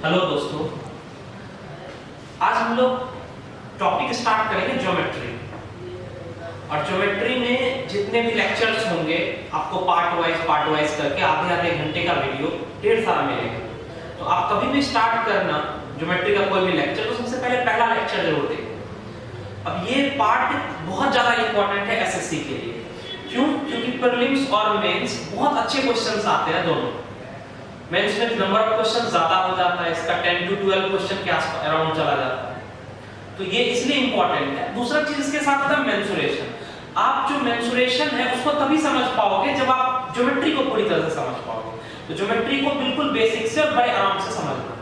Hello दोस्तों, आज हम लोग टॉपिक स्टार्ट करेंगे ज्योमेट्री। और ज्योमेट्री में जितने भी लेक्चर्स होंगे आपको पार्ट वाइज करके आधे घंटे का वीडियो ढेर सारा मिलेगा। तो आप कभी भी स्टार्ट करना ज्योमेट्री का कोई भी लेक्चर तो सबसे पहले पहला लेक्चर जरूर देखें। अब ये पार्ट बहुत ज्यादा इंपॉर्टेंट है एसएससी के लिए। क्यों? क्योंकि प्रीलिम्स और मेंस बहुत अच्छे क्वेश्चंस आते हैं दोनों। मेंस में नंबर ऑफ क्वेश्चन ज्यादा हो जाता है, इसका 10 to 12 क्वेश्चन के आसपास अराउंड चला जाता है, तो ये इसलिए इंपॉर्टेंट है। दूसरा चीज इसके साथ आता है मेंसुरेशन। आप जो मेंसुरेशन है उसको तभी समझ पाओगे जब आप ज्योमेट्री को पूरी तरह से समझ पाओगे। तो ज्योमेट्री को बिल्कुल बेसिक से और बड़े आराम से समझना।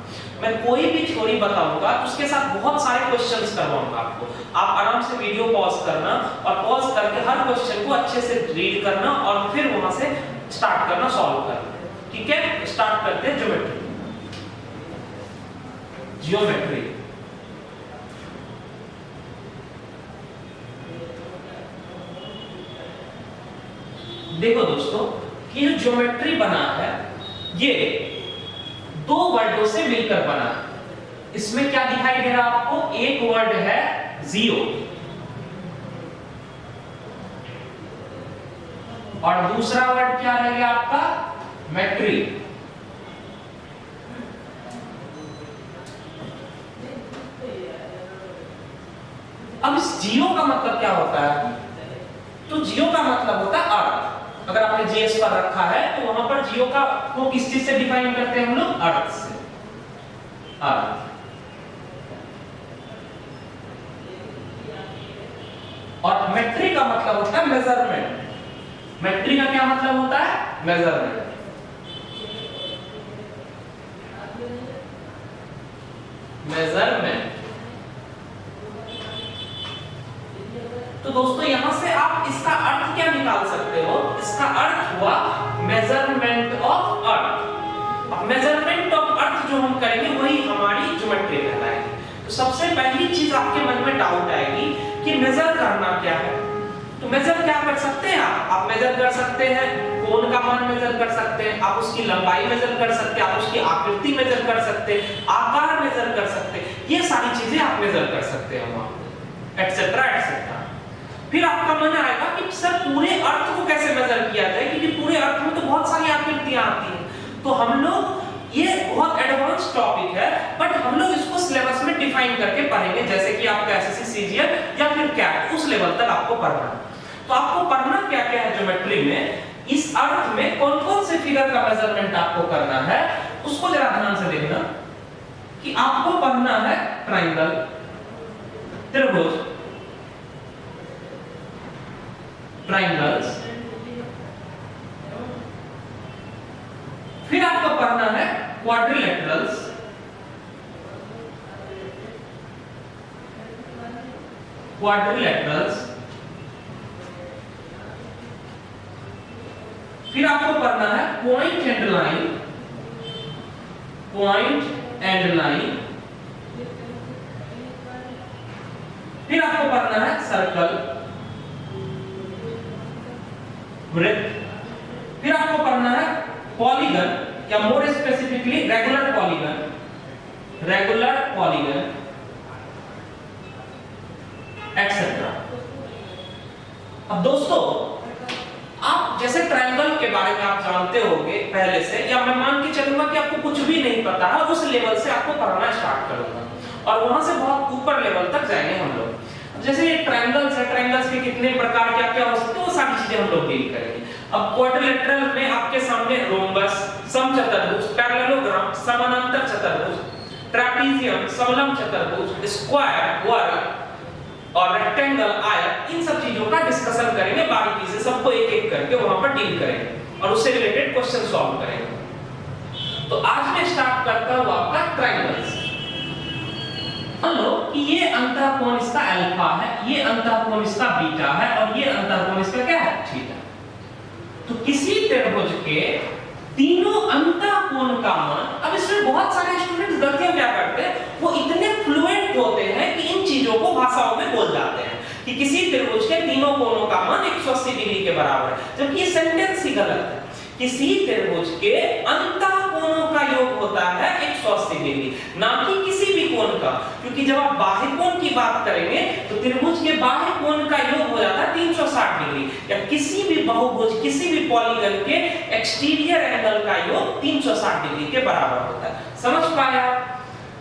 मैं कोई भी थ्योरी बताऊंगा तो उसके साथ बहुत सारे क्वेश्चंस करवाऊंगा आपको। आप आराम से वीडियो पॉज करना और पॉज करके हर क्वेश्चन को अच्छे से रीड करना और फिर वहां से स्टार्ट करना, सॉल्व करना। ठीक है, स्टार्ट करते हैं ज्योमेट्री। ज्योमेट्री देखो दोस्तों, ये जो ज्योमेट्री बना है ये दो वर्डों से मिलकर बना है। इसमें क्या दिखाई दे रहा है आपको? एक वर्ड है जीरो और दूसरा वर्ड क्या रहेगा आपका? मेट्री। अब इस जियो का मतलब क्या होता है? तो जियो का मतलब होता है अर्थ। अगर आपने जीएस पर रखा है तो वहां पर जियो का को किस चीज से डिफाइन करते हैं हम लोग? अर्थ से। अर्थ। और मेट्री का मतलब होता है मेजरमेंट। मेट्री का क्या मतलब होता है? मेजरमेंट। मेजरमेंट। तो दोस्तों यहां से आप इसका अर्थ क्या निकाल सकते हो? इसका अर्थ हुआ मेजरमेंट ऑफ अर्थ। अब मेजरमेंट ऑफ अर्थ जो हम करेंगे वही हमारी ज्योमेट्री कहलाएगी। तो सबसे पहली चीज आपके मन में डाउट आएगी कि मेजर करना क्या है। तो मेजर क्या कर सकते हैं आप मेजर कर सकते हैं कोण का मान मेजर कर सकते हैं, आप उसकी लंबाई मेजर कर सकते हैं, आप उसकी आकृति मेजर कर सकते हैं, आकार मेजर कर सकते हैं। ये सारी चीजें आप मेजर कर सकते हैं वहां, एटसेट्रा एटसेट्रा। फिर आपका मन आएगा कि सर पूरे अर्थ को कैसे मेजर किया जाए, क्योंकि पूरे अर्थ में तो बहुत सारी आकृतियां आती हैं। तो हम लोग, ये बहुत एडवांस टॉपिक है बट हम लोग इसको सिलेबस में डिफाइन करके पढ़ेंगे, जैसे कि आपका एसएससी सीजीएल या फिर कैट, उस लेवल तक आपको पढ़ना है। तो आपको पढ़ना क्या क्या है ज्योमेट्री में, इस अर्थ में कौन कौन से फिगर का मेजरमेंट आपको करना है उसको जरा ध्यान से देखना। कि आपको पढ़ना है ट्रायंगल, त्रिभुज, ट्रायंगल्स। फिर आपको पढ़ना है क्वाड्रिलेटरल्स, क्वाड्रिलेटरल्स। फिर आपको पढ़ना है point and line, point and line. फिर आपको पढ़ना है सर्कल, वृत्त। फिर आपको पढ़ना है पॉलीगन या more specifically regular polygon, regular polygon etcetera. अब दोस्तों आप जैसे ट्रायंगल के बारे में आप जानते होंगे पहले से, या मैं मान के चलूंगा कि आपको कुछ भी नहीं पता है, उस लेवल से आपको पढ़ना स्टार्ट करूंगा और वहां से बहुत ऊपर लेवल तक जाएंगे हम लोग। जैसे ये ट्रायंगल्स है, ट्रायंगल्स के कितने प्रकार क्या क्या हो सकते हैं वो सारी चीजें हम लोग डील करेंगे। अब क्वाड्रिलेटरल में आपके सामने रोम्बस, समचतुर्भुज, पैरेललोग्राम, समानांतर चतुर्भुज, ट्रेपीजियम, समलंब चतुर्भुज, स्क्वायर, वर्ग और रेक्टेंगल, आयत, इन सब चीजों का डिस्कशन करेंगे बारीकी से, सबको एक एक करके वहां पर डील करेंगे और उससे रिलेटेड क्वेश्चन सॉल्व करेंगे। तो आज मैं स्टार्ट करता हूं आपका ट्रायंगल्स। मान लो कि ये अंतःकोण इसका अल्फा है, ये अंतःकोण इसका बीटा है और ये अंतःकोण इसका क्या है? थीटा। तो किसी त्रिभुज के तीनों अंतःकोण का मान, अब इसमें बहुत सारे स्टूडेंट्स गलतियां क्या करते हैं, वो इतने फ्लुएंट होते हैं कि इन चीजों को भाषाओं में बोल जाते हैं कि किसी त्रिभुज के तीनों कोणों का मान 180 डिग्री के बराबर है, जबकि ये सेंटेंस ही गलत है। किसी त्रिभुज के अंतः कोणों का योग होता है 180 डिग्री, ना कि किसी भी कोण का, क्योंकि जब आप बाह्य कोण की बात करेंगे तो त्रिभुज के बाह्य कोण का योग हो जाता है 360 डिग्री, या किसी भी बहुभुज किसी भी पॉलीगन के एक्सटीरियर एंगल का योग 360 डिग्री के बराबर होता है। समझ पाया?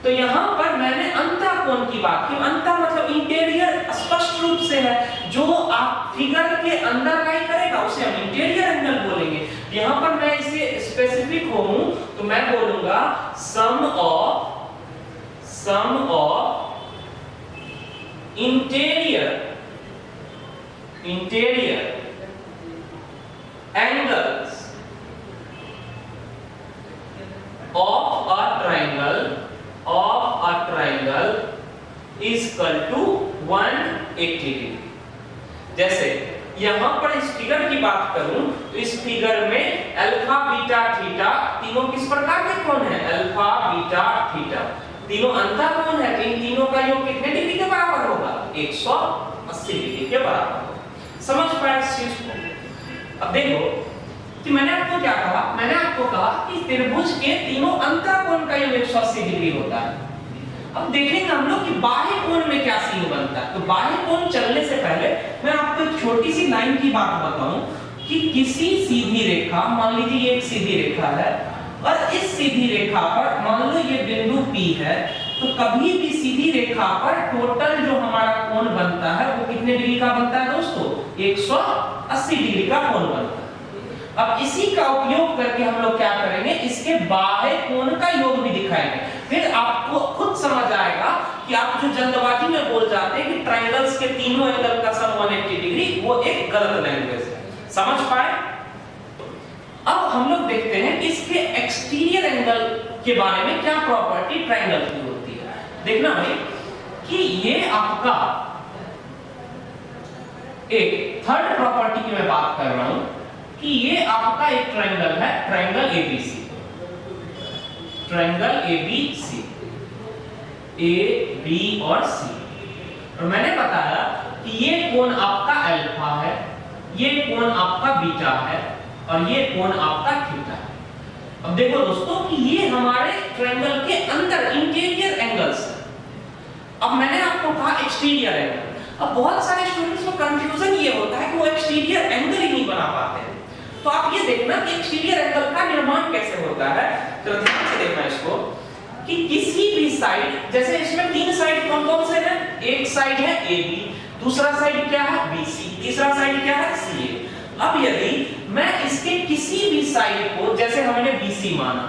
तो यहाँ पर मैंने अंतः कोण की बात की। अंतः मतलब इंटीरियर स्पष्ट रूप से है, जो आप फिगर के अंदर लाई करेगा उसे हम इंटीरियर एंगल बोलेंगे। यहाँ पर मैं इसे स्पेसिफिक हूं तो मैं बोलूंगा sum of interior angles of a triangle is equal to 180 degree. जैसे यहां पर इस फिगर की बात करूं तो इस फिगर में अल्फा बीटा थीटा तीनों किस प्रकार के कोण हैं? अल्फा बीटा थीटा तीनों अंतः कोण है, तो इन तीनों का योग कितने डिग्री के बराबर होगा? 180 डिग्री के बराबर होगा। समझ पाए इस चीज को? अब देखो कि मैंने आपको क्या कहा, मैंने आपको कहा कि त्रिभुज के तीनों अंतः कोण का योग 180 डिग्री होता है। अब देखेंगे हम लोग कि बाह्य कोण में क्या सीन बनता है। तो बाह्य कोण चलने से पहले मैं आपको एक छोटी सी लाइन की बात बताऊं कि किसी सीधी रेखा, मान लीजिए ये एक सीधी रेखा है और इस सीधी रेखा पर मान लो ये बिंदु P है, तो कभी भी सीधी रेखा पर टोटल जो हमारा कोण बनता है वो कितने डिग्री का बनता है दोस्तों? 180 डिग्री का कोण बनता है। अब इसी का उपयोग करके हम लोग क्या करेंगे, इसके बाह्य कोण का योग भी दिखाएंगे। फिर आपको खुद समझ आएगा कि आप जो जल्दबाजी में बोल जाते हैं कि ट्रायंगल्स के तीनों एंगल का सम 180 डिग्री, वो एक गलत लैंग्वेज है। समझ पाए? अब हम लोग देखते हैं कि इसके एक्सटीरियर एंगल के बारे में क्या प्रॉपर्टी ट्रायंगल की होती है। देखना भाई कि ये आपका एक थर्ड प्रॉपर्टी की मैं बात कर रहा हूं कि ये आपका एक ट्रायंगल है, triangle ABC, triangle ABC, A, B और C। और मैंने बताया कि ये कोण आपका अल्फा है, ये कोण आपका बीटा है और ये कोण आपका थीटा है। अब देखो दोस्तों कि ये हमारे ट्रायंगल के अंदर इंटीरियर एंगल्स हैं। अब मैंने आपको कहा एक्सटीरियर एंगल। अब बहुत सारे स्टूडेंट्स को कंफ्यूजन ये होता है कि वो एक्सटीरियर एंगल ही नहीं बना पाते हैं। तो आप ये देखना कि एक्सटीरियर एंगल का निर्माण कैसे होता है। तो ध्यान से देखना इसको कि किसी भी साइड, जैसे इसमें तीन साइड कौन-कौन से हैं? एक साइड है AB, दूसरा साइड क्या है? BC, तीसरा साइड क्या है? CA। अब यदि मैं इसके किसी भी साइड को, जैसे हमने BC माना,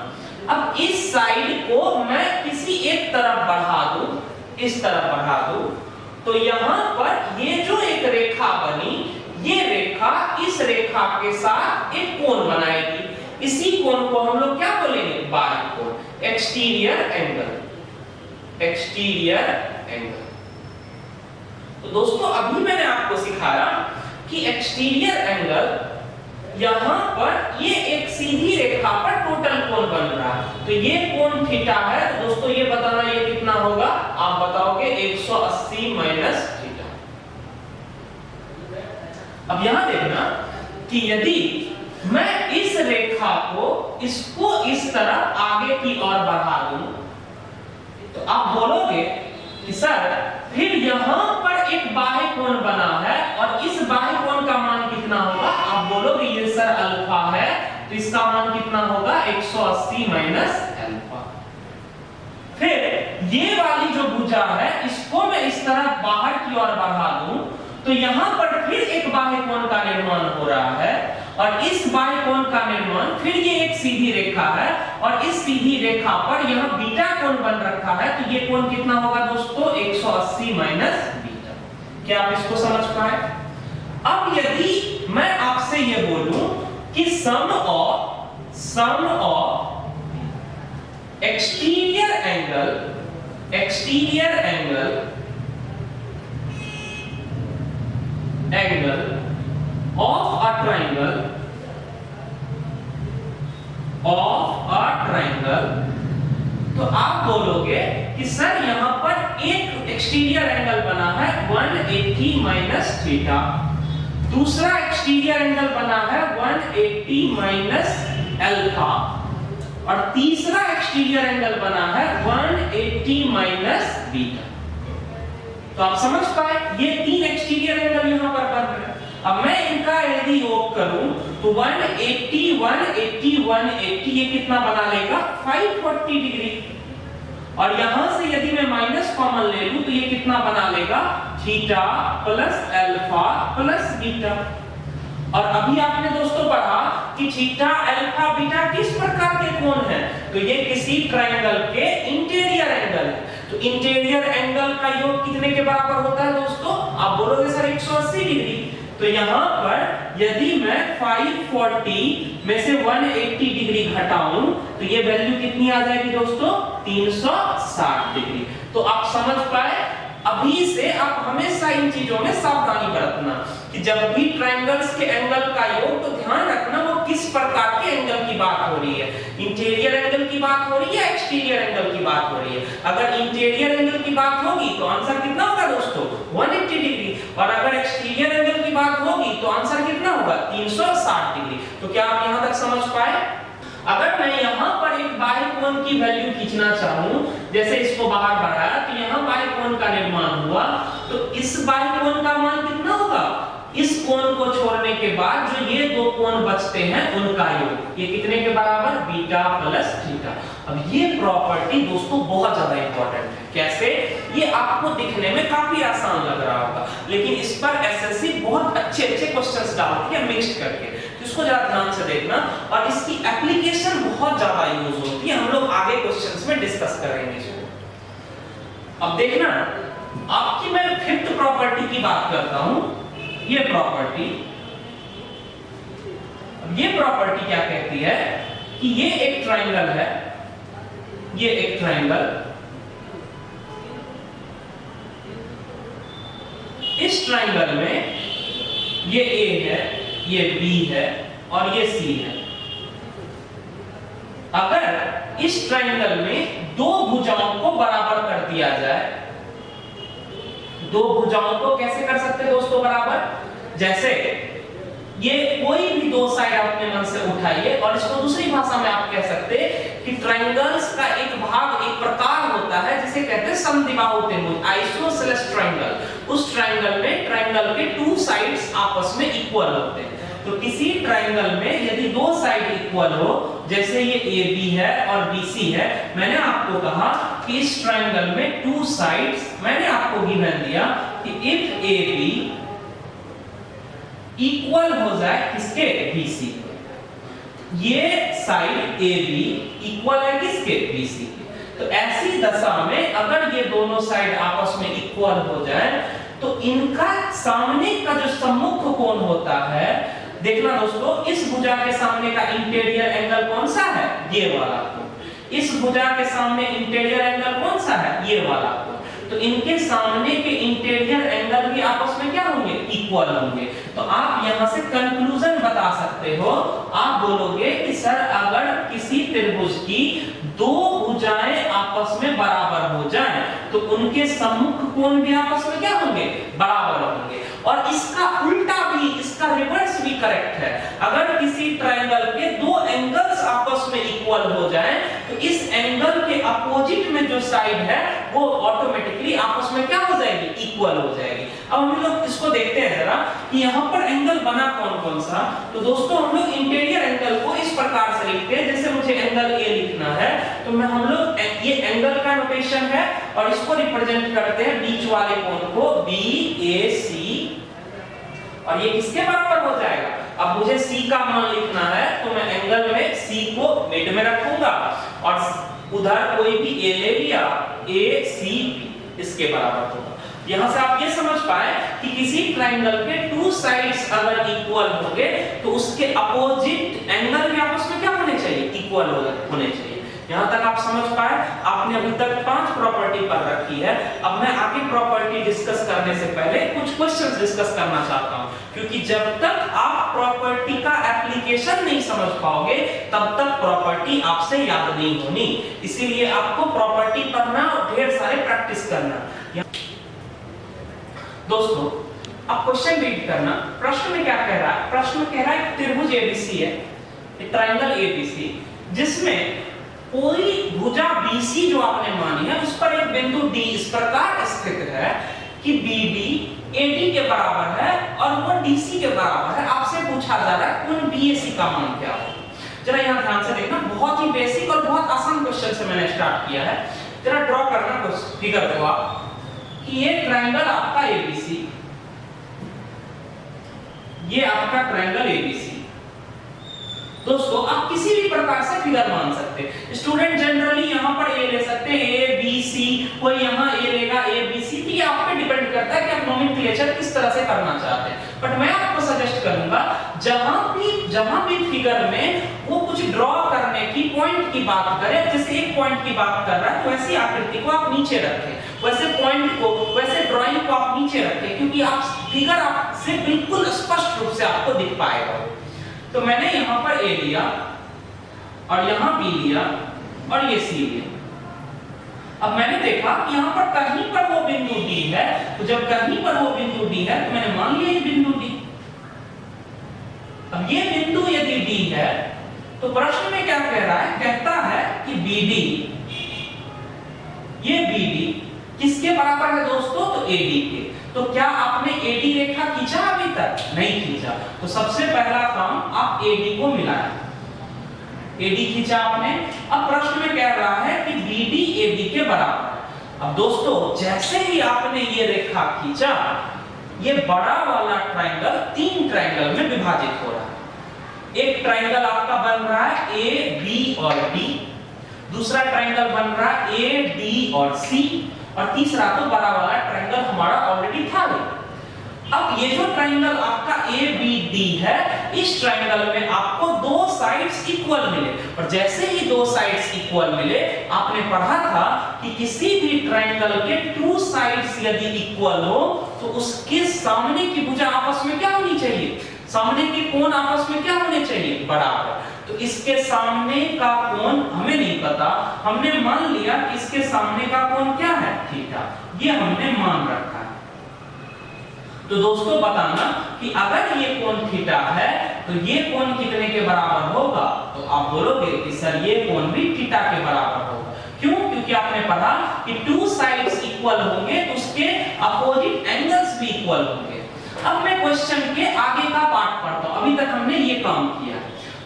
अब इस साइड को मैं किसी एक तरफ बढ़ा दूं, इस तरफ बढ़ा दूं, तो यहां पर ये जो एक रेखा बनी, ये रेखा इस रेखा के साथ एक कोण बनाएगी। इसी कोण को हम लोग क्या बोलेंगे? बाह्य कोण, एक्सटीरियर एंगल, एक्सटीरियर एंगल। तो दोस्तों अभी मैंने आपको सिखाया कि एक्सटीरियर एंगल, यहां पर ये एक सीधी रेखा पर टोटल कोण बन रहा है, तो ये कोण थीटा है। तो दोस्तों ये बताना ये कितना होगा? आप बताओगे 180 माइनस थीटा। अब यहां देखना कि यदि मैं इस रेखा को, इसको इस तरह आगे की ओर बढ़ा दूं, तो आप बोलोगे कि सर फिर यहां पर एक बाह्य कोण बना है और इस बाह्य कोण का मान कितना होगा? आप बोलोगे ये सर अल्फा है, तो इसका मान कितना होगा? 180 माइनस अल्फा। फिर ये वाली जो भुजा है, इसको मैं इस तरह बाहर की ओर बढ़ा दूं, तो यहां पर फिर एक बाह्य कोण का निर्माण हो रहा है और इस बाह्य कोण का निर्माण, फिर ये एक सीधी रेखा है और इस सीधी रेखा पर यहां बीटा कोण बन रखा है, तो ये कोण कितना होगा दोस्तों? 180 माइनस बीटा। क्या आप इसको समझ पाए? अब यदि मैं आपसे ये बोलूं कि sum of exterior angle of a triangle, तो आप बोलोगे कि सर यहां पर एक एक्सटीरियर एंगल बना है 180 माइनस थीटा। दूसरा एक्सटीरियर एंगल बना है 180 माइनस अल्फा, और तीसरा एक्सटीरियर एंगल बना है 180 माइनस बीटा। तो आप समझ पाए ये तीन एक्सटीरियर एंगल यहां पर बन रहे हैं। अब मैं इनका यदि योग करूं तो 180 180 180 ये कितना बना लेगा 540 डिग्री, और यहां से यदि मैं माइनस कॉमन ले लूं तो ये कितना बना लेगा theta plus alpha plus beta. और अभी आपने दोस्तों पढ़ा कि थीटा अल्फा बीटा किस प्रकार के कोण हैं, तो ये किसी ट्रायंगल के इंटीरियर एंगल है। तो इंटीरियर एंगल का योग कितने के बराबर होता है दोस्तों, आप बोलोगे सर 180 डिग्री। तो यहां पर यदि मैं 540 में से 180 डिग्री घटाऊं तो ये वैल्यू कितनी आ जाएगी दोस्तों 360 डिग्री। तो आप समझ पाए, अभी से आप हमेशा इन चीजों में सावधानी बरतना कि जब भी ट्रायंगल्स के एंगल का योग, तो ध्यान रखना वो किस प्रकार के एंगल की बात हो रही है, इंटीरियर एंगल की बात हो रही है, एक्सटीरियर एंगल की बात हो रही है। अगर इंटीरियर एंगल की बात होगी तो आंसर कितना होगा दोस्तों 180 डिग्री, और अगर एक्सटीरियर एंगल की बात होगी तो आंसर कितना होगा 360 डिग्री। तो क्या आप यहां तक समझ पाए? अगर मैं यहां पर एक बाह्य कोण की वैल्यू खींचना चाहूं, जैसे इसको बाहर बढ़ाया तो यहां बाह्य कोण का निर्माण हुआ, तो इस बाह्य कोण का मान कितना होगा, इस कोण को छोड़ने के बाद जो ये दो कोण बचते हैं उनका योग, ये कितने के बराबर बीटा प्लस थीटा। अब ये प्रॉपर्टी दोस्तों बहुत ज्यादा इंपॉर्टेंट है। कैसे? ये आपको दिखने में काफी आसान लग रहा होगा, लेकिन इस पर एसएससी बहुत अच्छे क्वेश्चंस डालती है मिक्स करके, तो इसको जरा ध्यान से देखना, और इसकी एप्लीकेशन बहुत ज्यादा यूज होती है। हम लोग आगे क्वेश्चंस में डिस्कस करेंगे इसको। अब देखना, आपकी मैं फिफ्थ प्रॉपर्टी की बात करता हूं, ये प्रॉपर्टी क्या कहती है कि ये एक ट्रायंगल है, ये एक ट्रायंगल, इस ट्रायंगल में ये A है, ये B है और ये C है। अगर इस ट्रायंगल में दो भुजाओं को बराबर कर दिया जाए, दो भुजाओं को कैसे कर सकते हैं दोस्तों बराबर, जैसे ये कोई भी दो साइड अपने मन से उठाइए, और इसको दूसरी भाषा में आप कह सकते हैं कि ट्रायंगल्स का एक भाग, एक प्रकार होता है जिसे कहते हैं समद्विबाहु त्रिभुज, आइसोसेलेस ट्रायंगल। उस ट्रायंगल में ट्रायंगल के टू साइड्स आपस में इक्वल होते हैं। तो किसी ट्रायंगल में यदि दो साइड इक्वल हो, जैसे ये AB है और BC है, मैंने आपको कहा कि इस ट्रायंगल में टू साइड्स, मैंने आपको गिवन दिया कि इफ AB इक्वल हो जाए किसके, BC के, ये साइड AB इक्वल है किसके, BC के। तो ऐसी दशा में अगर ये दोनों साइड आपस में इक्वल हो जाए तो इनका सामने का जो सम्मुख कोण होता है, देखना दोस्तों, इस भुजा के सामने का इंटीरियर एंगल कौन सा है, ये वाला कोण। इस भुजा के सामने इंटीरियर एंगल कौन सा है, ये वाला कोण। तो इनके सामने के इंटीरियर एंगल भी आपस में क्या होंगे, इक्वल होंगे। तो आप यहां से कंक्लूजन बता सकते हो, आप बोलोगे कि सर अगर किसी त्रिभुज की दो भुजाएं आपस में बराबर हो जाएं तो उनके सम्मुख कोण भी आपस में क्या होंगे, बराबर होंगे। और इसका उल्टा भी, इसका रिवर्स भी करेक्ट है। अगर किसी ट्रायंगल के दो एंगल्स आपस में इक्वल हो जाएं तो इस एंगल के अपोजिट में जो साइड है वो ऑटोमेटिकली आपस में क्या हो जाएगी, इक्वल हो जाएगी। अब हम लोग इसको देखते हैं जरा कि यहाँ पर एंगल बना कौन कौन सा। तो दोस्तों हम लोग इंटीरियर एंगल को इस प्रकार से लिखते हैं, जैसे मुझे एंगल A लिखना है तो मैं हम लोग ये एंगल का नोटेशन है और इसको रिप्रेजेंट करते हैं बीच वाले कोण को BAC, और ये किसके बराबर हो जाएगा। अब मुझे C का मान लिखना है तो मैं एंगल में C को मिड में रखूंगा और उधर कोई भी A ले लिया, ACB इसके बराबर होगा। यहां से आप ये समझ पाए कि किसी ट्रायंगल के टू साइड्स अगर इक्वल होंगे तो उसके अपोजिट एंगल भी आपस में क्या होने चाहिए, इक्वल होने चाहिए। यहां तक आप समझ पाए। आपने अभी तक 5 प्रॉपर्टी पर रखी है। अब मैं आगे प्रॉपर्टी डिस्कस करने से पहले कुछ क्वेश्चंस डिस्कस करना चाहता हूं, क्योंकि जब तक आप प्रॉपर्टी का एप्लीकेशन नहीं समझ पाओगे तब तक प्रॉपर्टी आपसे याद नहीं होनी। इसीलिए आपको प्रॉपर्टी पढ़ना और ढेर सारे प्रैक्टिस करना। दोस्तों अब क्वेश्चन रीड करना, प्रश्न में क्या कह रहा है? प्रश्न में कह रहा है त्रिभुज एबीसी है, एक ट्रायंगल एबीसी, जिसमें कोई भुजा बीसी जो आपने मानी है उस पर एक बिंदु डी इस प्रकार स्थित है कि बीडी एडी के बराबर है और वो डीसी के बराबर है। आपसे पूछा जा रहा है कोण बीएसी का मान क्या हो। जरा यहां ध्यान से देखना, बहुत ही बेसिक और बहुत आसान क्वेश्चन से मैंने स्टार्ट किया है। जरा ड्रॉ करना कुछ फिगर को आप कि ये ट्रायंगल आपका एबीसी, ये आपका ट्रायंगल एबीसी। दोस्तों आप किसी भी प्रकार से फिगर मान सकते हैं। स्टूडेंट जनरली यहां पर ए ले सकते हैं, ए बी सी, कोई यहां ए लेगा ए बी सी, तो ये आप पे डिपेंड करता है कि आप नोमेनक्लेचर किस तरह से करना चाहते हैं। बट मैं आपको सजेस्ट करूंगा जहां भी फिगर में वो कुछ ड्रॉ करने की पॉइंट की बात करे, जैसे एक पॉइंट की बात कर रहा है तो वैसी आकृति को आप नीचे रखें, वैसे पॉइंट को, वैसे ड्राइंग को आप नीचे रखें, क्योंकि आप फिगर आपसे बिल्कुल स्पष्ट रूप से आपको दिख पाएगा। तो मैंने यहां पर ए लिया और यहां बी लिया और ये सी लिया। अब मैंने देखा कि यहां पर कहीं पर वो बिंदु डी है, तो जब कहीं पर वो बिंदु डी है तो मैंने मान लिया ये बिंदु डी। अब ये बिंदु यदि डी है तो प्रश्न में क्या कह रहा है? कहता है कि बीडी, ये बीडी किसके बराबर है दोस्तों? तो एडी के। तो क्या आपने एडी रेखा खींचा अभी तक? नहीं खींचा। तो सबसे पहला काम आप एडी को मिलाएं। एडी खींचा आपने। अब प्रश्न में कह रहा है कि बीडी एडी के बराबर है। अब दोस्तों जैसे ही आपने ये रेखा खींचा, ये बड़ा वाला ट्रायंगल 3 ट्रायंगल में विभाजित हो रहा है। एक ट्रायंगल आपका बन रहा है ए बी और डी, दूसरा ट्रायंगल बन रहा है ए डी और सी, और तीसरा तो बड़ा वाला ट्रायंगल हमारा ऑलरेडी था। अब ये जो ट्रायंगल आपका ए बी डी है, इस ट्रायंगल में आपको 2 साइड्स इक्वल मिले, और जैसे ही 2 साइड्स इक्वल मिले, आपने पढ़ा था कि किसी भी ट्रायंगल के 2 साइड्स यदि इक्वल हो तो उसके सामने की भुजा आपस में क्या होनी चाहिए? सामने के कोण आपस में क्या होने चाहिए? बराबर। तो इसके सामने का कोण हमें नहीं पता, हमने मान लिया कि इसके सामने का कोण क्या है? थीटा। ये हमने मान रखा है। तो दोस्तों बताना कि अगर ये कोण थीटा है तो ये कोण कितने के बराबर होगा? तो आप बोलोगे कि सर ये कोण भी थीटा के बराबर होगा। क्यों? क्योंकि आपने पढ़ा कि 2 साइड्स इक्वल होंगे तो उसके अपोजिट एंगल्स भी इक्वल होंगे। अब मैं क्वेश्चन के आगे का पार्ट पढ़ता हूं। अभी तक हमने ये काम किया।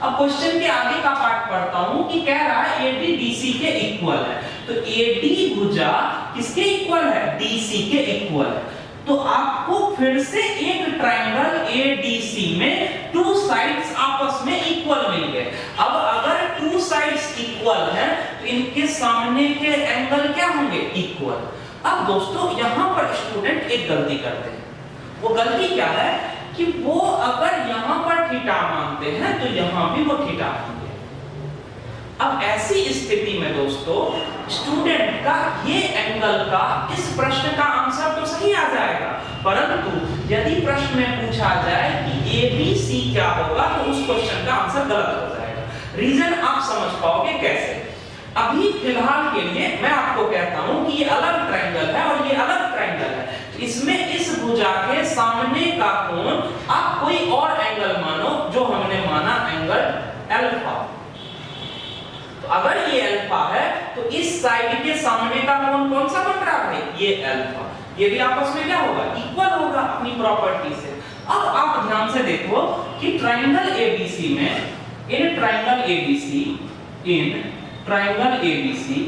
अब क्वेश्चन के आगे का पार्ट पढ़ता हूं कि कह रहा है एडी डीसी के इक्वल है। तो एडी भुजा किसके इक्वल है? डीसी के इक्वल है। तो आपको फिर से एक ट्रायंगल एडीसी में 2 साइड्स आपस में इक्वल मिल गए। अब अगर 2 साइड्स इक्वल हैं तो इनके सामने के एंगल क्या होंगे? इक्वल। अब दोस्तों यहां पर स्टूडेंट एक गलती करते हैं। वो गलती क्या है कि वो अगर यहां पर थीटा मानते हैं तो यहां भी वो थीटा मानते हैं। अब ऐसी स्थिति में दोस्तों स्टूडेंट का ये एंगल का इस प्रश्न का आंसर तो सही आ जाएगा, परंतु यदि प्रश्न में पूछा जाए कि एबीसी क्या होगा तो उस क्वेश्चन का आंसर गलत हो जाएगा। रीजन आप समझ पाओगे कैसे? अभी फिलहाल के लिए मैं आपको कहता हूं कि ये अलग ट्रायंगल है और ये अलग ट्रायंगल है। इसमें इस भुजा के सामने का कोण आप कोई और एंगल मानो, जो हमने माना एंगल अल्फा। तो अगर ये अल्फा है तो इस साइड के सामने का कोण कौन सा बन रहा है? ये अल्फा। ये भी आपस में क्या होगा? इक्वल होगा अपनी प्रॉपर्टी से। अब आप ध्यान से देखो कि ट्रायंगल एबीसी में, इन ट्रायंगल एबीसी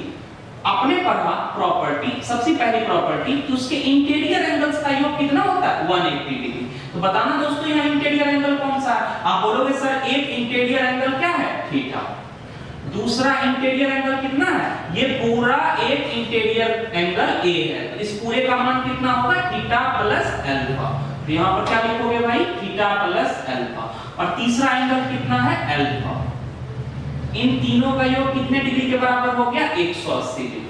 अपने पढ़ा प्रॉपर्टी, सबसे पहली प्रॉपर्टी कि उसके इंटीरियर एंगल्स का योग कितना होता है? 180 डिग्री। तो बताना दोस्तों यहाँ इंटीरियर एंगल कौन सा है? आप बोलोगे सर एक इंटीरियर एंगल क्या है? थीटा। दूसरा इंटीरियर एंगल कितना है? ये पूरा एक इंटीरियर एंगल ए है। तो इस पूरे का मान कितना होगा? Theta plus alpha. तो यहाँ पर क्या लिखोगे भाई? Theta plus alpha. और तीसरा एंगल कितना है? अल्फा। इन तीनों का योग कितने डिग्री के बराबर हो गया? 180 डिग्री।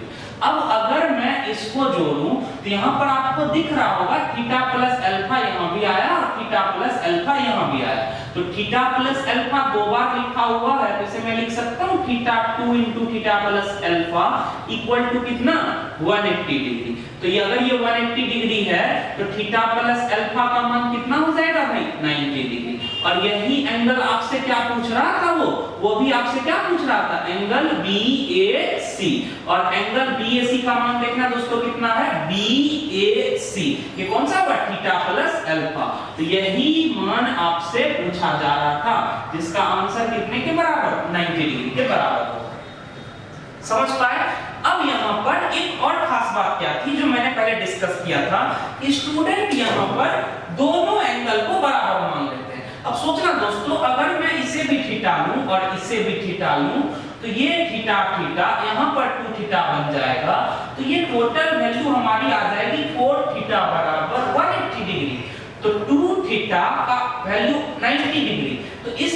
अब अगर मैं इसको जोड़ूं तो यहां पर आपको दिख रहा होगा थीटा प्लस अल्फा यहां भी आया और थीटा प्लस अल्फा यहां भी आया। तो थीटा प्लस अल्फा दो बार लिखा हुआ है तो इसे मैं लिख सकता हूं theta 2 * theta plus alpha equal to कितना 180 डिग्री। तो ये अगर ये 180 डिग्री है तो थीटा प्लस अल्फा का मान कितना हो जाएगा भाई 90 डिग्री। और यही एंगल आपसे क्या पूछ रहा था, वो भी आपसे क्या पूछ रहा था, एंगल BAC। और एंगल BAC का मान देखना दोस्तों कितना है BAC, ये कौन सा हुआ थीटा प्लस अल्फा। तो यही मान आपसे पूछा जा रहा था जिसका आंसर कितने के बराबर 90 डिग्री के बराबर होगा। समझ पाए। अब यहाँ पर एक और खास बात क्या थी जो मैंने पहले डिस्कस किया था कि स्टूडेंट यहाँ पर दोनों एंगल को बराबर मान लेते हैं। अब सोचना दोस्तों, अगर मैं इसे भी थीटा लूं और इसे भी थीटा लूं तो ये थीटा थीटा यहाँ पर 2 थीटा बन जाएगा। तो ये टोटल वैल्यू हमारी आ जाएगी 4 थीटा बराबर 180 डिग्री। तो 2 थीटा का वैल्यू 90 डिग्री। तो इस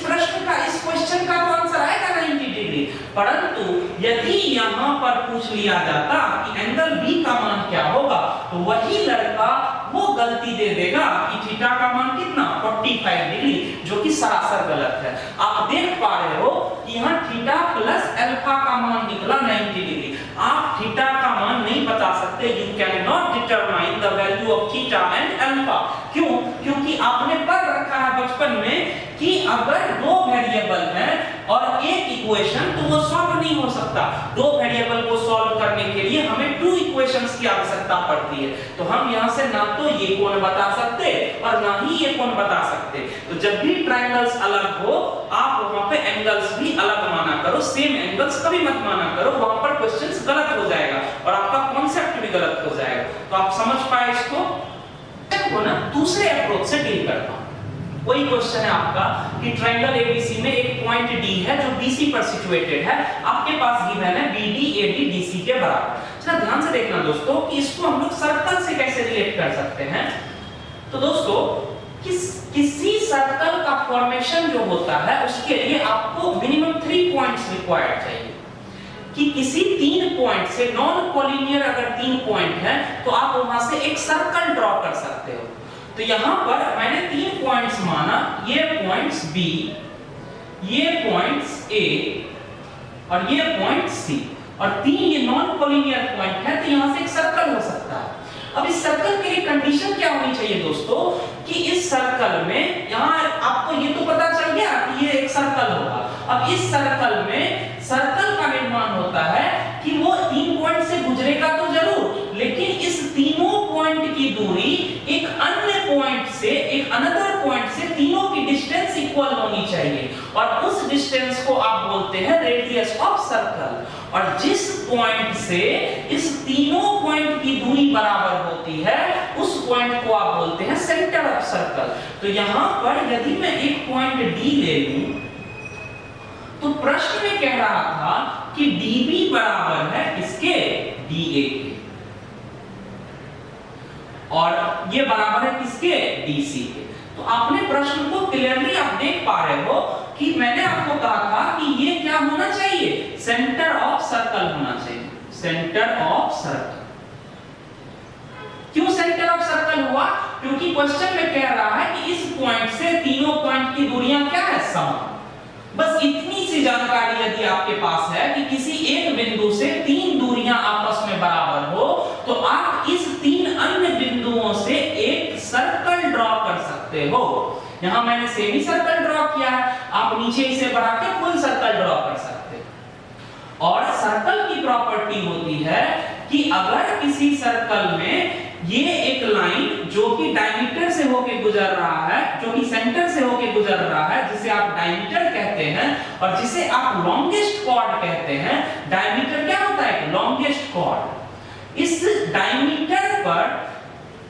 प्रश्न का, इस क्वेश्चन का तो आंसर आएगा 90 डिग्री। परंतु यदि यहाँ पर पूछ लिया जाता कि एंगल B का मान क्या होगा तो वही लड़का वो गलती दे देगा कि थीटा का मान कितना 45 डिग्री, जो कि सरासर गलत है। आप देख पा रहे हो कि यहाँ थीटा प्लस अल्फा का मान निकला 90 डिग्री। आप थीटा का मान नहीं बता सकते, you can not determine the value of theta and alpha. क्यों? क्योंकि आपने पढ़ रखा है बचपन में कि अगर दो वेरिएबल हैं और एक इक्वेशन तो वो सॉल्व नहीं हो सकता। दो वेरिएबल को सॉल्व करने के लिए हमें 2 इक्वेशंस की आवश्यकता पड़ती है। तो हम यहाँ से ना तो ये कोण बता सकते और ना ही ये कोण बता सकते। तो जब भी ट्रायंगल्स अलग हो आप वहां पे एंगल्स भी अलग माना करो, सेम एंगल्स कभी मत माना करो, वहां पर क्वेश्चंस गलत हो जाएगा और आपका कॉन्सेप्ट भी गलत हो जाएगा। तो आप समझ पाए इसको ना दूसरे अप्रोच से डील करता हूं। वही क्वेश्चन है आपका कि ट्रायंगल ABC में एक पॉइंट D है जो BC पर सिचुएटेड है। आपके पास गिवन है BD AD DC के बराबर। चलो ध्यान से देखना दोस्तों कि इसको हम लोग सर्कल से कैसे रिलेट कर सकते हैं। तो दोस्तों किसी सर्कल का फॉर्मेशन जो होता है उसके लिए आपको मिनिमम 3 पॉइंट्स रिक्वायर्ड चाहिए। कि किसी 3 पॉइंट से नॉन कोलिनियर अगर 3 पॉइंट है तो आप वहां से एक सर्कल ड्रॉ कर सकते हो। तो यहां पर मैंने 3 पॉइंट्स माना, ये पॉइंट्स B, ये पॉइंट्स A और ये पॉइंट C, और 3 ये नॉन कोलिनियर पॉइंट है तो यहां से एक सर्कल हो सकता है। अब इस सर्कल के लिए कंडीशन क्या होनी चाहिए दोस्तों कि इस सर्कल में यहां आपको ये तो पता चल गया कि ये एक सर्कल होगा। अब इस सर्कल में सर्कल का निर्माण होता है कि वो 3 पॉइंट से गुजरेगा तो जरूर, लेकिन इस तीनों पॉइंट की दूरी एक अन्य पॉइंट से, एक अनदर पॉइंट से तीनों की डिस्टेंस इक्वल होनी चाहिए और उस डिस्टेंस को आप बोलते हैं रेडियस ऑफ सर्कल। और जिस पॉइंट से इस तीनों पॉइंट की दूरी बराबर होती है उस पॉइंट को आप बोलते हैं सेंटर ऑफ सर्कल। तो यहां पर यदि मैं एक पॉइंट D ले लूं तो प्रश्न में कह रहा था कि DB बराबर है किसके, DA के, और ये बराबर है किसके, DC के। तो आपने प्रश्न को क्लियरली आप देख पा रहे हो कि मैंने आपको कहा था कि ये क्या होना चाहिए, सेंटर ऑफ सर्कल होना चाहिए, सेंटर ऑफ सर्कल। क्यों सेंटर ऑफ सर्कल हुआ? क्योंकि क्वेश्चन में कह रहा है कि इस पॉइंट से तीनों पॉइंट की दूरियां क्या है, समान। बस इतनी सी जानकारी यदि आपके पास है कि किसी एक बिंदु से 3 दूरियां आपस में बराबर हो तो आप इस 3 अन्य बिंदुओं से एक सर्कल ड्रॉ कर सकते हो। यहां मैंने सेमी सर्कल ड्रॉ किया है, आप नीचे इसे बढ़ा के फुल सर्कल ड्रॉ कर सकते हो। और सर्कल की प्रॉपर्टी होती है कि अगर किसी सर्कल में ये एक लाइन जो कि डायमीटर से होके गुजर रहा है, जो कि सेंटर से होके गुजर रहा है, जिसे आप डायमीटर कहते हैं और जिसे आप लॉन्गेस्ट कॉर्ड कहते हैं। डायमीटर क्या होता है, लॉन्गेस्ट कॉर्ड। इस डायमीटर पर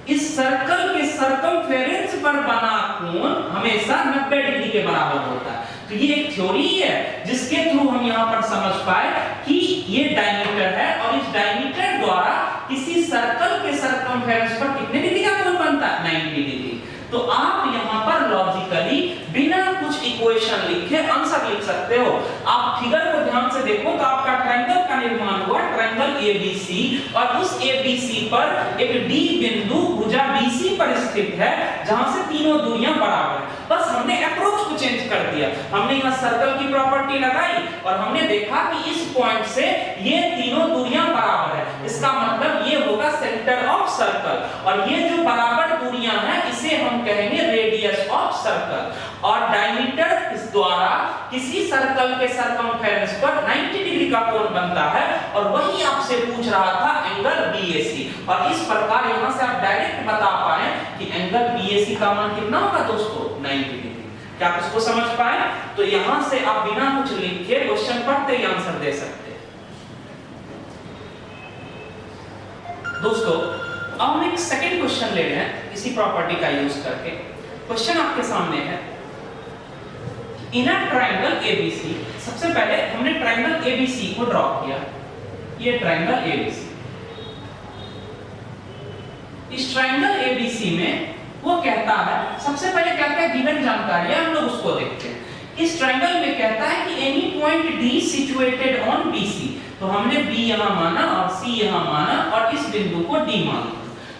इस सर्कल के सर्कमफेरेंस पर बना कोण हमेशा 90 डिग्री के बराबर होता है। तो ये एक थ्योरी है जिसके थ्रू हम यहां पर समझ पाए कि ये डायमीटर है और इस डायमीटर द्वारा किसी सर्कल के सर्कमफेरेंस पर कितने डिग्री का कोण बनता है 90 डिग्री। तो आप यहाँ पर लॉजिकली बिना कुछ इक्वेशन लिखे आंसर लिख सकते हो। आप फिगर को ध्यान से देखो तो आपका ट्रायंगल का निर्माण हुआ, ट्रायंगल ABC, और उस ABC पर एक D बिंदु भुजा BC पर स्थित है जहां से तीनों दूरियां बराबर है। बस हमने अप्रोच को चेंज कर दिया, हमने यहाँ सर्कल की प्रॉपर्टी लगाई और हमने देखा कि इस पॉइंट से ये तीनों दूरियां बराबर है। इसका मतलब ये होगा सेंटर ऑफ सर्कल, और ये जो बराबर दूरियां हैं इसे हम कहेंगे रेडियस ऑफ सर्कल। और डायमीटर इस द्वारा किसी सर्कल के सरकमफेरेंस पर 90 डिग्री का कोण बनता है, और वही आपसे पूछ रहा था एंगल BAC। और इस प्रकार यहां से आप डायरेक्ट बता पाए कि एंगल BAC का मान कितना होगा दोस्तों, 90 डिग्री। क्या आप इसको समझ पाए? तो यहां से आप बिना कुछ लिखे क्वेश्चन पढ़ते ही आंसर दे सकते हैं। दोस्तों अब हम एक सेकंड क्वेश्चन ले रहे हैं इसी प्रॉपर्टी का यूज करके। क्वेश्चन आपके सामने है, इन अ ट्रायंगल ABC, सबसे पहले हमने ट्रायंगल ABC को ड्रॉ किया, ये ट्रायंगल ABC। इस ट्रायंगल ABC में वो कहता है, सबसे पहले कहता है गिवन जानकारी है, हम लोग उसको देखते हैं। इस ट्रायंगल में कहता है कि any point D situated on BC, तो हमने B यहां माना और C यहां माना और इस बिंदु को D माना।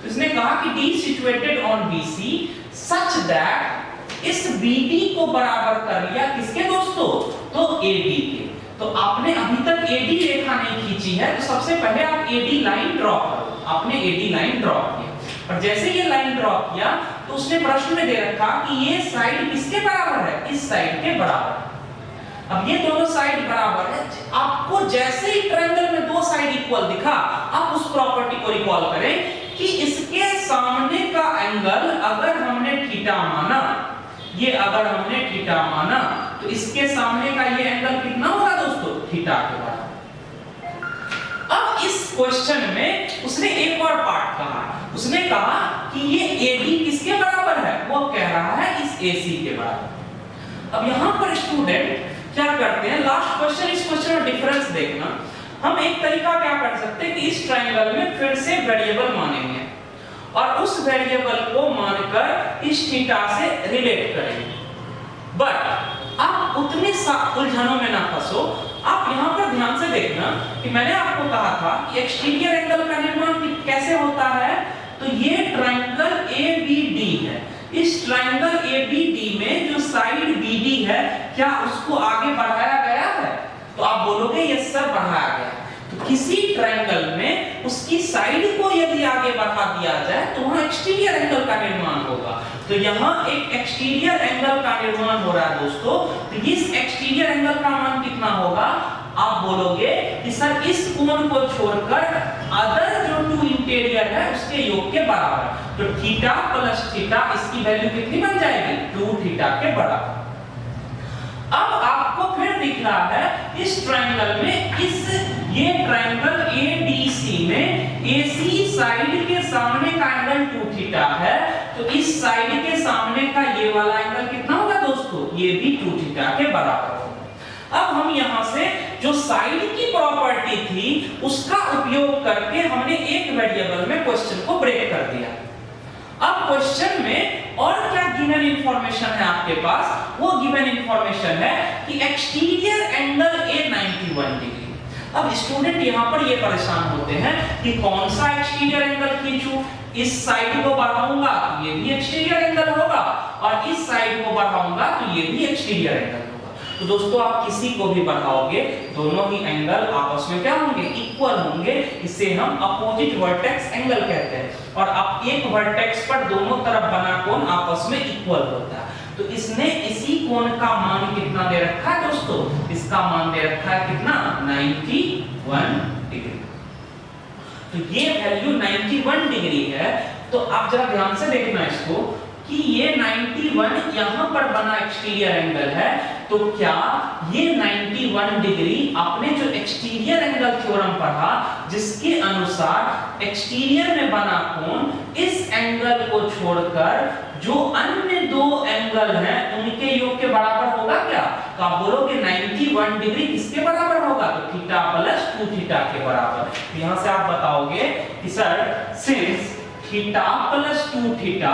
तो इसने कहा कि D situated on BC such that इस BD को बराबर कर लिया किसके दोस्तों, तो AD के। तो आपने अभी तक AD रेखा नहीं खींची है, तो सबसे पहले आप AD लाइन ड्रॉ करो। आपने AD लाइन ड्रॉ किया और जैसे ये लाइन ड्रॉ किया तो उसने प्रश्न में दे रखा कि ये साइड किसके बराबर है, इस साइड के बराबर। अब ये दोनों साइड बराबर है, आपको जैसे ही ट्रायंगल में दो साइड इक्वल दिखा, आप उस प्रॉपर्टी को रिकॉल करें कि इसके सामने का एंगल अगर हमने थीटा माना, ये अगर हमने थीटा माना, तो इसके सामने का ये एंगल कितना होगा दोस्तों, थीटा के बराबर। अब इस क्वेश्चन में उसने एक और पार्ट कहा, उसने कहा कि ये AD किसके बराबर है, वो कह रहा है इस AC के बराबर। अब यहां पर स्टूडेंट क्या करते हैं, लास्ट क्वेश्चन इस क्वेश्चन में डिफरेंस देखना। हम एक तरीका क्या कर सकते हैं कि इस ट्रायंगल में फिर से वेरिएबल मानेंगे और उस वेरिएबल को मानकर इस थीटा से रिलेट करेंगे। बट आप उतने उलझनों में ना फंसो। आप यहां पर ध्यान से देखना कि मैंने आपको कहा था कि एक्सटीरियर एंगल का निर्माण कैसे होता है, तो ये ट्रायंगल ABD है। इस ट्रायंगल ABD में जो साइड BD है, क्या उसको आगे बढ़ाया गया है, तो आप बोलोगे यस सर बढ़ाया गया। तो किसी ट्रायंगल में उसकी साइड को यदि आगे बढ़ा दिया जाए तो वहां एक्सटीरियर एंगल का निर्माण होगा। तो यहां एक एक्सटीरियर एंगल का निर्माण हो रहा है दोस्तों। तो इस एक्सटीरियर एंगल का मान कितना होगा, आप बोलोगे कि सर इस कोण को छोड़कर अदर जो टू इंटीरियर है उसके योग के बराबर। तो थीटा प्लस थीटा, इसकी वैल्यू कितनी बन जाएगी, 2 थीटा के बराबर। अब आपको फिर दिख रहा है इस ट्रायंगल में, इस ये ट्रायंगल ABC में AC साइड के सामने का एंगल 2 थीटा है, तो इस साइड के सामने का ये वाला एंगल कितना होगा दोस्तों, ये भी 2 थीटा के बराबर होगा। अब हम यहां से जो साइड की प्रॉपर्टी थी उसका उपयोग करके हमने एक वेरिएबल में क्वेश्चन को ब्रेक कर दिया। अब क्वेश्चन में और क्या गिवन इंफॉर्मेशन है आपके पास, वो गिवन इंफॉर्मेशन है कि एक्सटीरियर एंगल A 91 डिग्री। अब स्टूडेंट यहां पर ये परेशान होते हैं कि कौन सा एक्सटीरियर एंगल खींचूं, इस साइड को बढ़ाऊंगा तो ये भी एक्सटीरियर एंगल होगा और इस साइड को बढ़ाऊंगा तो ये भी एक्सटीरियर एंगल होगा। तो दोस्तों आप किसी को भी बढ़ाओगे दोनों ही एंगल आपस में क्या होंगे, इक्वल होंगे। इसे हम अपोजिट वर्टेक्स एंगल कहते हैं। और अब एक वर्टेक्स पर दोनों तरफ बना कोण आपस में इक्वल होता है। तो इसने इसी कोण का मान कितना दे रखा है दोस्तों, इसका मान दे रखा है कितना, 91 डिग्री। तो ये वैल्यू 91 डिग्री है। तो आप जरा ध्यान से देखना इसको कि ये 91 यहां पर बना एक्सटीरियर एंगल है, तो क्या ये 91 डिग्री आपने जो एक्सटीरियर एंगल थ्योरम पढ़ा जिसके अनुसार एक्सटीरियर में बना कोण इस एंगल को छोड़कर जो अन्य दो एंगल हैं उनके योग के बराबर होगा क्या, तो आप बोलोगे 91 डिग्री किसके बराबर होगा, तो थीटा प्लस 2 थीटा के बराबर। यहां से आप बताओगे कि sir since theta plus 2 theta,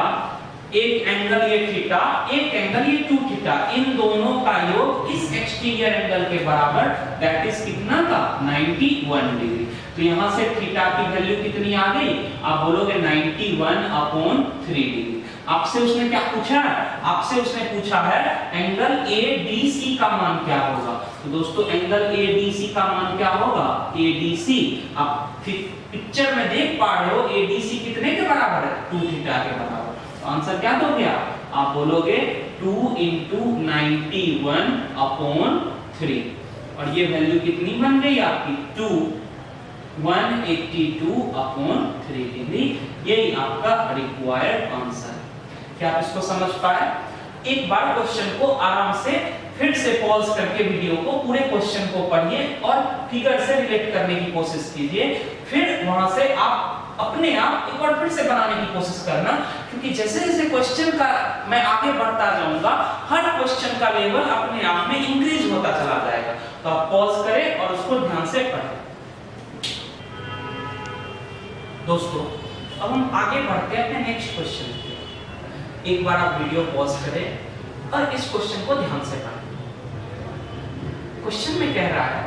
एक एंगल ये थीटा, एक एंगल ये 2 थीटा, इन दोनों का योग इस एक्सटीरियर एंगल के बराबर, दैट इज कितना का 91 डिग्री। तो यहां से थीटा की वैल्यू कितनी आ गई, आप बोलोगे 91/3 डिग्री। आपसे उसने क्या पूछा है, आपसे उसने पूछा है एंगल ADC का मान क्या होगा। तो दोस्तों एंगल ADC का मान क्या होगा, ADC आप पिक्चर में देख पा रहे हो, ADC कितने के बराबर है, 2 थीटा के बराबर। तो आंसर क्या दोगे आप बोलोगे 2 × 91/3, और ये वैल्यू कितनी बन गई आपकी 182/3 डिग्री। यही आपका रिक्वायर्ड आंसर है। क्या आप इसको समझ पाए? एक बार क्वेश्चन को आराम से फिर से पॉज करके वीडियो को पूरे क्वेश्चन को पढ़िए और फिगर से रिलेट करने की कोशिश कीजिए, फिर वहां से आप अपने आप एक बार फिर से बनाने की कोशिश करना, क्योंकि जैसे जैसे क्वेश्चन का मैं आगे बढ़ता जाऊंगा, हर क्वेश्चन का लेवल अपने आप में इंक्रीज होता चला जाएगा। तो आप पॉज करें और उसको ध्यान से पढ़ें। दोस्तों अब हम आगे बढ़ते हैं अपने नेक्स्ट क्वेश्चन पे। एक बार आप वीडियो पॉज करें और इस क्वेश्चन को ध्यान से पढ़ें। क्वेश्चन में कह रहा है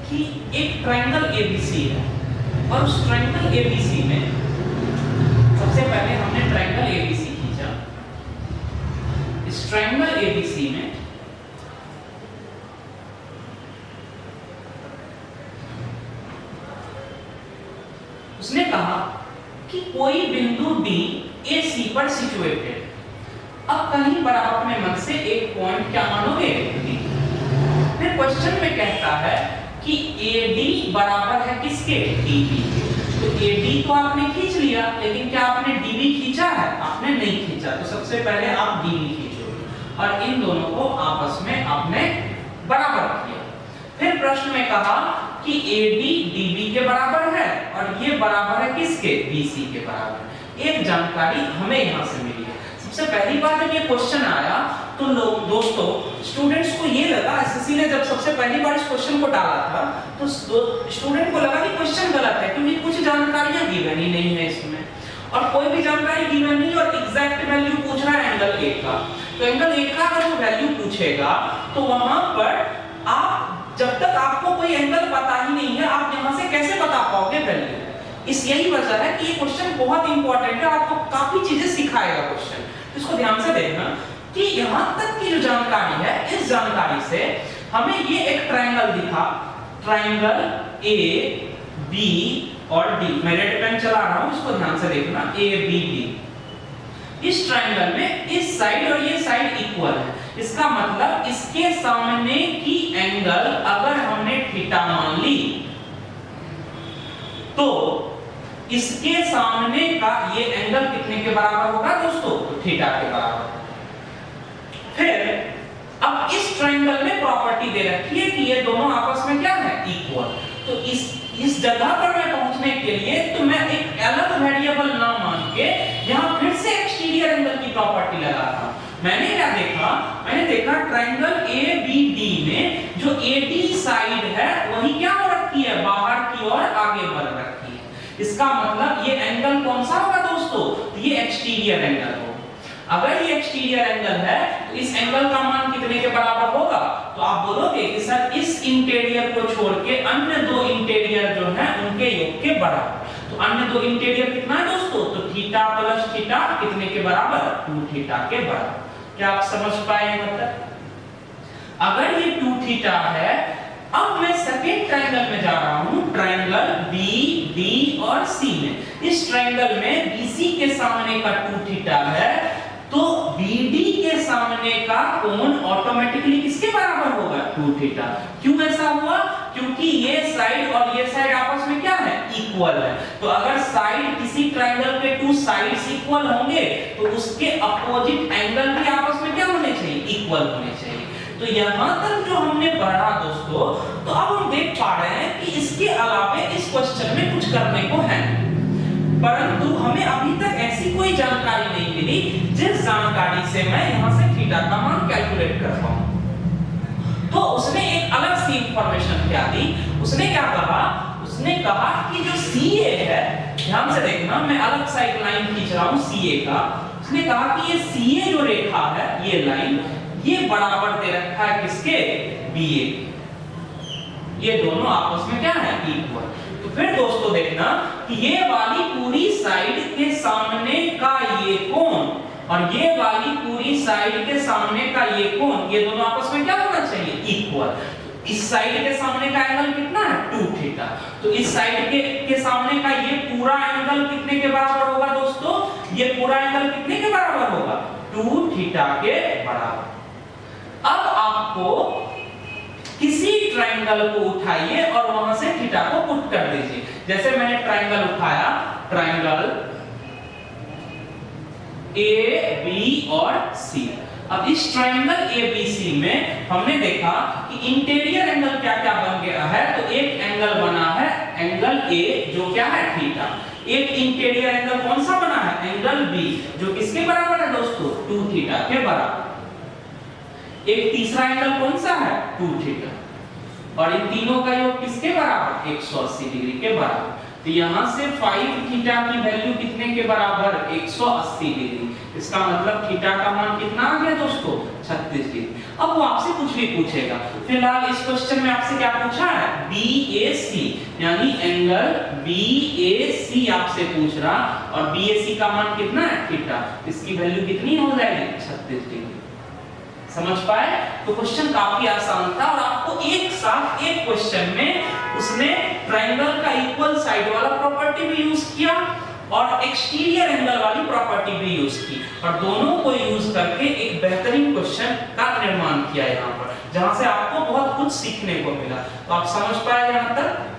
कि एक ट्रायंगल ABC है, और उस ट्रायंगल ABC में सबसे पहले हमने ट्रायंगल ABC खींचा। इस ट्रायंगल ABC में उसने कहा कि कोई बिंदु D AC पर सिचुएटेड। अब कहीं पर आप अपने मन से एक पॉइंट क्या मानोगे, D। फिर क्वेश्चन में कहता है कि AD बराबर है किसके, DB के। तो AD तो आपने खींच लिया, लेकिन क्या आपने DB खींचा है, आपने नहीं खींचा। तो सबसे पहले आप DB खींचोगे और इन दोनों को आपस में आपने बराबर किया। फिर प्रश्न में कहा कि AD DB के बराबर है और ये बराबर है किसके, BC के बराबर। एक जानकारी हमें यहां से मिली है। सबसे पहली बार जब ये क्वेश्चन आया तो लोग दोस्तों स्टूडेंट्स को ये लगा, एसएससी ने जब सबसे पहली बार इस क्वेश्चन को डाला था तो स्टूडेंट को लगा कि क्वेश्चन गलत है, क्योंकि कुछ जानकारियां गिवन ही नहीं है इसमें, और कोई भी जानकारी गिवन नहीं और एग्जैक्ट वैल्यू पूछ रहा है एंगल A का। तो एंगल A का अगर वो वैल्यू पूछेगा तो वहां पर आप जब तक आपको कोई एंगल पता ही नहीं है, आप यहां से कैसे बता पाओगे वैल्यू। इस यही वजह है कि ये क्वेश्चन बहुत इंपॉर्टेंट है, आपको काफी चीजें सिखाएगा क्वेश्चन। इसको ध्यान से देखना कि यहां तक की जो जानकारी है, इस जानकारी से हमें ये एक ट्रायंगल दिखा, ट्रायंगल A B और D। मैं रेड पेन चला रहा हूं, इसको ध्यान से देखना, A B D। इस ट्रायंगल में इस साइड और ये साइड इक्वल है। इसका मतलब इसके सामने की एंगल अगर हमने थीटा मान ली तो इसके सामने का ये एंगल कितने के बराबर होगा दोस्तों, तो थीटा के बराबर। फिर अब इस ट्रायंगल में प्रॉपर्टी दे रखी है कि ये दोनों आपस में क्या है, इक्वल। तो इस जगह पर मैं पहुंचने के लिए तो मैं एक अलग वेरिएबल ना मान के यहां फिर से एक्सटीरियर एंगल की प्रॉपर्टी लगाता। मैंने क्या देखा, मैंने देखा ट्रायंगल ABD में जो AD साइड है वही क्या हो रखी है, बाहर की ओर आगे बढ़ रखी है। इसका मतलब ये एंगल कौन सा होगा दोस्तों, ये एक्सटीरियर एंगल होगा। अगर ये एक्सटीरियर एंगल है तो इस एंगल का मान कितने के बराबर होगा, तो आप बोलोगे कि सर इस इंटीरियर को छोड़ के अन्य दो इंटीरियर जो है उनके योग के बराबर। तो अन्य दो इंटीरियर कितना है दोस्तों, तो थीटा प्लस थीटा कितने के बराबर, 2 थीटा के बराबर। क्या आप समझ पाए? मतलब अगर ये 2 थीटा है, अब मैं सेकेंड ट्रायंगल में जा रहा हूं, ट्रायंगल BD और C में। इस ट्रायंगल में BC के सामने का 2 थीटा है, तो BD के सामने का कोण ऑटोमेटिकली किसके बराबर होगा, 2 थीटा। क्यों ऐसा हुआ, क्योंकि ये साइड और ये साइड आपस में क्या है, इक्वल है। तो अगर साइड किसी ट्रायंगल के 2 साइड्स इक्वल होंगे तो उसके अपोजिट एंगल भी आपस में क्या होने चाहिए, इक्वल होने चाहिए। तो यहां तक जो हमने पढ़ा दोस्तों, तो अब हम देख पा रहे हैं कि इसके अलावे इस क्वेश्चन में कुछ करने को है, परंतु हमें अभी तक ऐसी कोई जानकारी नहीं मिली जिस जानकारी से मैं यहां से थीटा का मान कैलकुलेट कर पाऊं। तो उसने एक अलग सी इंफॉर्मेशन क्या दी, उसने क्या कहा, उसने कहा कि जो CA है ध्यान से देखना, मैं अलग सा एक लाइन खींच रहा हूं सीए का। उसने कहा कि ये सीए जो रेखा है, ये लाइन, ये बराबर दे रखा है किसके, बीए। ये दोनों आपस में क्या है, इक्वल। तो फिर दोस्तों देखना कि ये वाली पूरी साइड के सामने का ये कोण और ये वाली पूरी साइड के सामने का ये कोण, ये दोनों आपस में क्या होना चाहिए, इक्वल। इस साइड के सामने का एंगल कितना है, 2 थीटा। तो इस साइड के सामने का ये पूरा एंगल कितने के बराबर होगा दोस्तों, ये पूरा एंगल कितने के बराबर होगा, 2 थीटा के बराबर। अब आपको किसी ट्रायंगल को उठाइए और वहां से थीटा को पुट कर दीजिए। जैसे मैंने ट्रायंगल उठाया, ट्रायंगल ए बी और सी। अब इस ट्रायंगल एबीसी में हमने देखा कि इंटीरियर एंगल क्या क्या बन गया है। तो एक एंगल बना है एंगल ए जो क्या है, थीटा। एक इंटीरियर एंगल कौन सा बना है, एंगल बी जो किसके बराबर है दोस्तों, 2 थीटा के बराबर। एक तीसरा एंगल कौन सा है, 2 थीटा। और इन तीनों का योग किसके बराबर, 180 डिग्री के बराबर। तो यहां से 5 थीटा की वैल्यू कितने के बराबर, 180 डिग्री। इसका मतलब थीटा का मान कितना आ गया दोस्तों, 36 डिग्री। अब वो आपसे कुछ भी पूछेगा। फिलहाल इस क्वेश्चन में आपसे क्या पूछा है, BAC, यानी एंगल BAC आपसे पूछ रहा, और BAC का मान कितना है, थीटा। इसकी वैल्यू कितनी हो जाएगी, 36 डिग्री। समझ पाए? तो क्वेश्चन काफी आसान था और आपको एक साथ एक क्वेश्चन में उसने ट्रायंगल का इक्वल साइड वाला प्रॉपर्टी भी यूज किया और एक्सटीरियर एंगल वाली प्रॉपर्टी भी यूज की, और दोनों को यूज करके एक बेहतरीन क्वेश्चन का निर्माण किया यहाँ पर, जहां से आपको बहुत कुछ सीखने को मिला। तो आप समझ पाए यहाँ तक?